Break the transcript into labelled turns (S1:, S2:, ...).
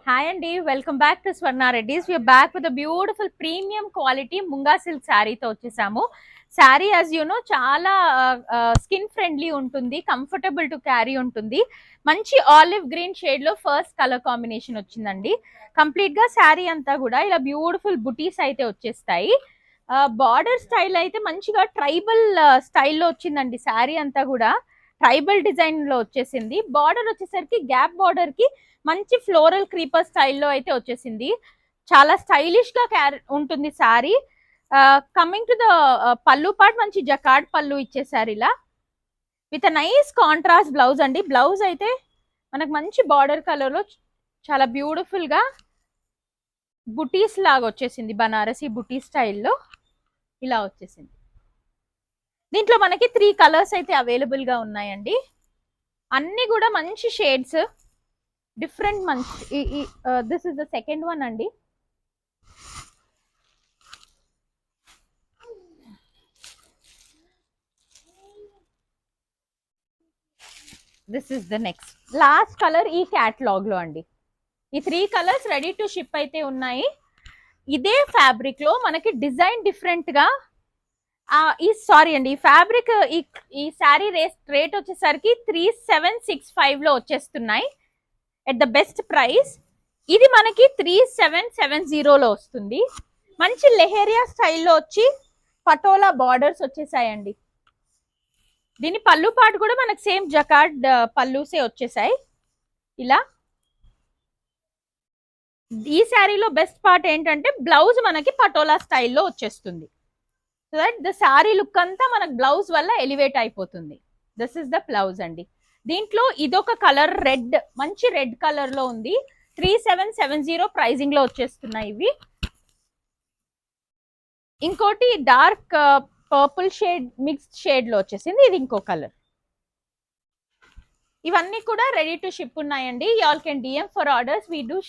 S1: Hi అండి, welcome back to Swarna Reddy's. We're back with beautiful premium quality Munga silk శారీతో వచ్చేసాము. Sari as you know చాలా skin friendly ఉంటుంది, comfortable to carry ఉంటుంది. మంచి ఆలివ్ గ్రీన్ షేడ్ లో ఫస్ట్ కలర్ కాంబినేషన్ వచ్చిందండి. కంప్లీట్ గా శారీ అంతా కూడా ఇలా బ్యూటిఫుల్ బుటీస్ అయితే వచ్చేస్తాయి. బార్డర్ స్టైల్ అయితే మంచిగా ట్రైబల్ స్టైల్లో వచ్చిందండి. శారీ అంతా కూడా ట్రైబల్ డిజైన్ లో వచ్చేసింది. బార్డర్ వచ్చేసరికి గ్యాప్ బార్డర్ కి మంచి ఫ్లోరల్ క్రీపర్ స్టైల్లో అయితే వచ్చేసింది. చాలా స్టైలిష్ గా ఉంటుంది శారీ. కమింగ్ టు ద పళ్ళు పార్ట్, మంచి జకార్డ్ పళ్ళు ఇచ్చేసారు ఇలా విత్ నైస్ కాంట్రాస్ట్ బ్లౌజ్ అండి. బ్లౌజ్ అయితే మనకు మంచి బార్డర్ కలర్ లో చాలా బ్యూటిఫుల్ గా బుటీస్ లాగా వచ్చేసింది. బనారసి బుటీ స్టైల్లో ఇలా వచ్చేసింది. దీంట్లో మనకి 3 కలర్స్ అయితే అవైలబుల్ గా ఉన్నాయండి. అన్ని కూడా మంచి షేడ్స్, డిఫరెంట్ మంచి. This is the second one అండి. This is the next last colour ఈ క్యాటలాగ్ లో అండి. ఈ 3 కలర్స్ రెడీ టు షిప్ అయితే ఉన్నాయి. ఇదే ఫ్యాబ్రిక్ లో మనకి డిజైన్ డిఫరెంట్ గా ఈ సారీ అండి, ఈ ఫ్యాబ్రిక్ ఈ శారీ రేట్ వచ్చేసరికి 3765 లో వచ్చేస్తున్నాయి ఎట్ ద బెస్ట్ ప్రైస్. ఇది మనకి 3770లో వస్తుంది. మంచి లెహేరియా స్టైల్లో వచ్చి పటోలా బార్డర్స్ వచ్చేసాయండి. దీని పళ్ళు పాటు కూడా మనకి సేమ్ జకార్డ్ పళ్ళుసే వచ్చేసాయి ఇలా. ఈ శారీలో బెస్ట్ పార్ట్ ఏంటంటే బ్లౌజ్ మనకి పటోలా స్టైల్లో వచ్చేస్తుంది. So that the sari look అంతా మనకు బ్లౌజ్ వల్ల ఎలివేట్ అయిపోతుంది. దిస్ ఇస్ ద బ్లౌజ్ అండి. దీంట్లో ఇదొక కలర్ రెడ్, మంచి రెడ్ కలర్ లో ఉంది. 3770 ప్రైజింగ్ లో వచ్చేస్తున్నాయి ఇవి. ఇంకోటి dark purple shade mixed shade లో వచ్చేసింది. ఇది ఇంకో కలర్. ఇవన్నీ కూడా రెడీ టు షిప్ ఉన్నాయండి. All can DM for orders. We do